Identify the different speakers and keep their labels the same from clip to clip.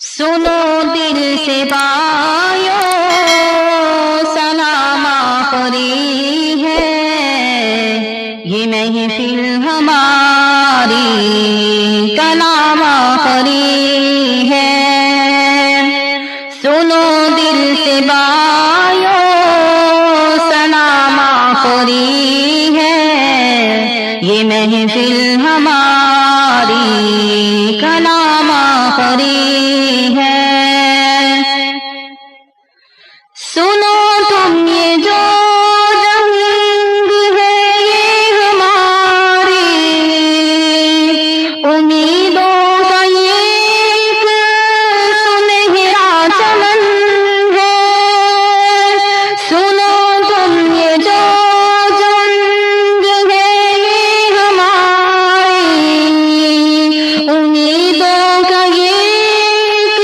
Speaker 1: سنو دل سے بایو سلام آخری ہے، یہ محفل ہماری کلام آخری ہے۔ سنو دل سے بایو سلام آخری ہے، یہ محفل ہماری کلام آخری ہے۔ سنو تم یہ جو جنگ ہے یہ ہماری امیدوں کا ایک سنہرا چمن ہے۔ سنو تم یہ جو جنگ ہے یہ ہماری امیدوں کا ایک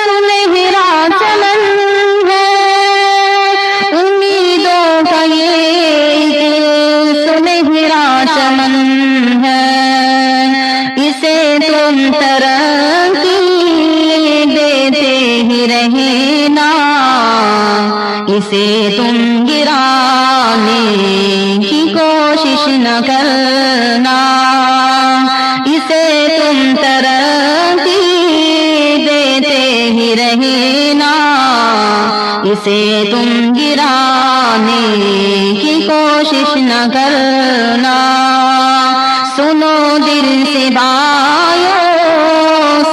Speaker 1: سنہرا چمن ہے، امیدوں کا ایک سنہرا چمن ہے۔ اسے تم ترقی دیتے ہی رہنا، اسے تم گرانے کی کوشش نہ کرنا، اسے تم ترقی دیتے ہی رہنا، اسے تم گرانے کی کوشش نہ کرنا۔ سنو دل سے بایو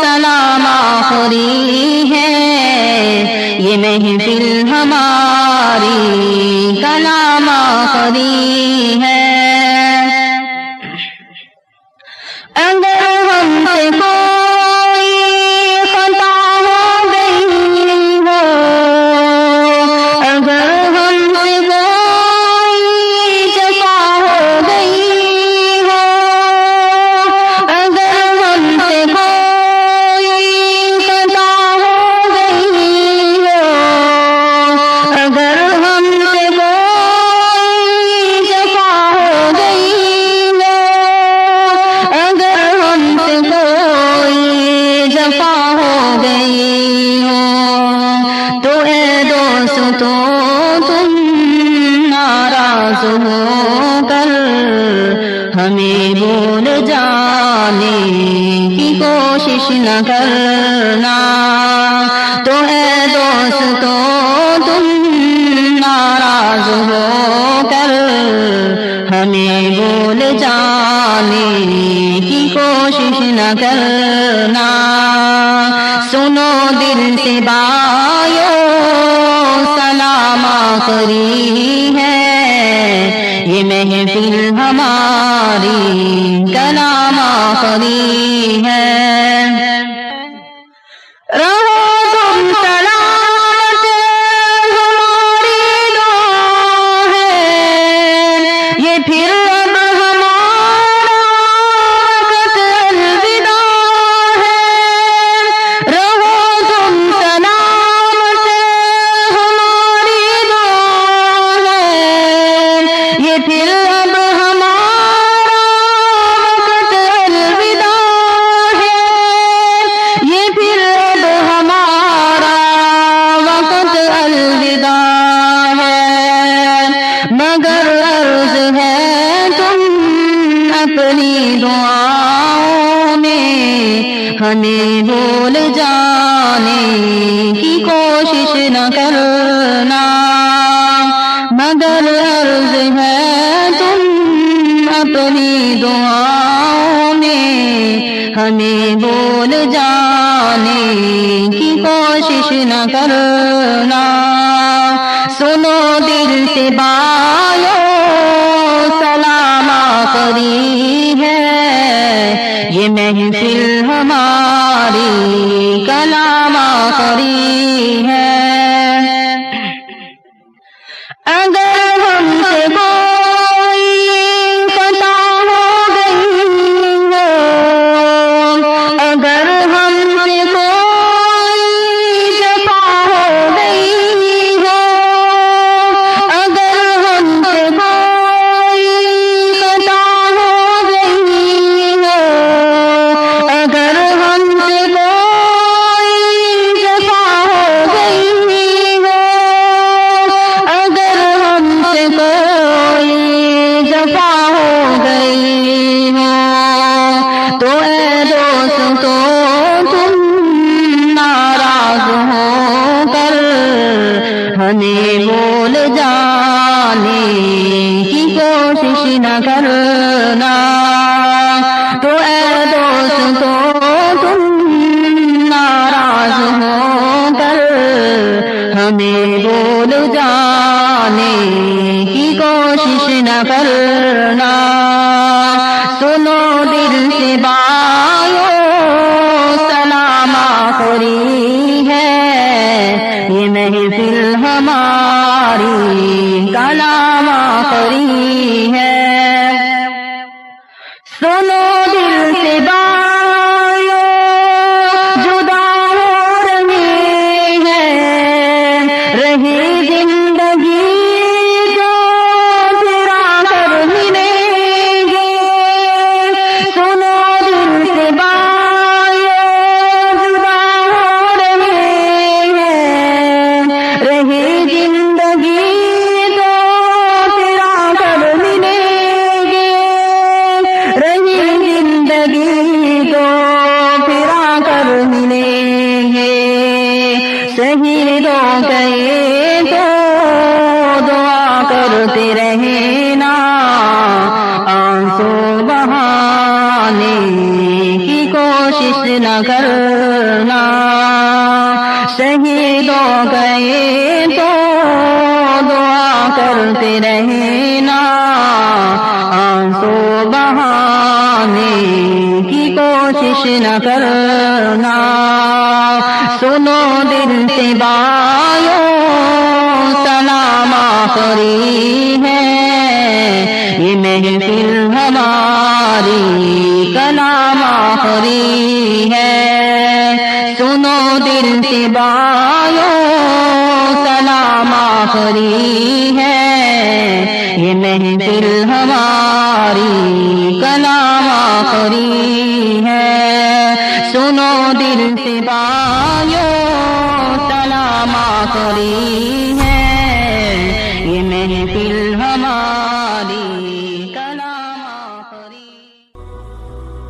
Speaker 1: سلام آخری ہے، یہ محفل ہماری کلام آخری ہے۔ اگر ہم سے کوئی خطا ہو گئی ہو، اگر ہم سے کوئی جفا ہو گئی ہو، اگر ہم سے کوئی خطا ہو گئی ہو، اگر ہم سے کوئی جفا ہو گئی ہو، اگر ہم سے کوئی جفا ہو گئی ہو، تو اے دوستو تم ناراض ہو کر ہمیں بھول جانے کی کوشش نہ کرنا۔ تو اے دوستو تم ناراض ہو کر ہمیں بھول جانے کی کوشش نہ کرنا۔ سنو دل سے بایو سلام آخری ہے، یہ محفل ہماری کلام آخری ہے۔ رہو تم سلامت ہماری دعا ہے، یہ پھر اب ہمارا وقت الوداع ہے۔ رہو تم سلامت ہماری دعا ہے، یہ پھر اب ہمارا وقت الوداع ہے، یہ پھر اب ہمارا وقت الوداع ہے۔ مگر عرض ہے تم اپنی دعاؤں میں ہمیں بھول جانے کی کوشش نہ کرنا، مگر عرض ہے تم اپنی دعاؤں میں ہمیں بھول جانے کی کوشش نہ کرنا۔ سنو دل سے بایو سلام آخری ہے، یہ محفل ہماری کلام آخری ہے۔ اگر ہم سے کوئی خطا ہو گئی ہو، اگر ہم سے کوئی جفا ہو گئی ہو، اگر ہم سے کوئی خطا ہو گئی ہو، اگر ہمیں بھول جانے کی کوشش نہ کرنا، سنو دل سے بھائیو سلام آخری ہے، یہ محفل ہماری کلام آخری ہے، سنو دل سے بھائیو جدا ہو رہے ہیں، رہی زندگی جو پھر آ کر ملیں گے، سنو دل سے بھائیو جدا ہو رہے ہیں، رہی زندگی جو پھر آ کر ملیں گے، رہی زندگی تو پھر آ کر ملیں گے، شہیدوں گئے تو دعا کرتے رہنا، آنسو بہانے کی کوشش نہ کرنا، شہیدوں گئے تو دعا کرتے رہنا، آنسو بہانے کی کوشش نہ کرنا، سنو دل سے بھائیو سلام آخری ہے، یہ محفل ہماری کلام آخری ہے، سنو دل سے بھائیو سلام آخری ہے، یہ محفل ہماری کلام آخری ہے، سنو دل سے بھائیو سلام آخری ہے، یہ محفل ہماری کلام آخری۔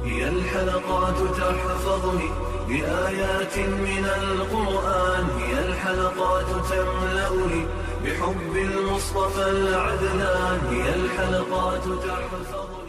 Speaker 2: هي الحلقات تحفظني بآيات من القرآن، هي الحلقات تملأني بحب المصطفى العدنان، هي الحلقات تحفظني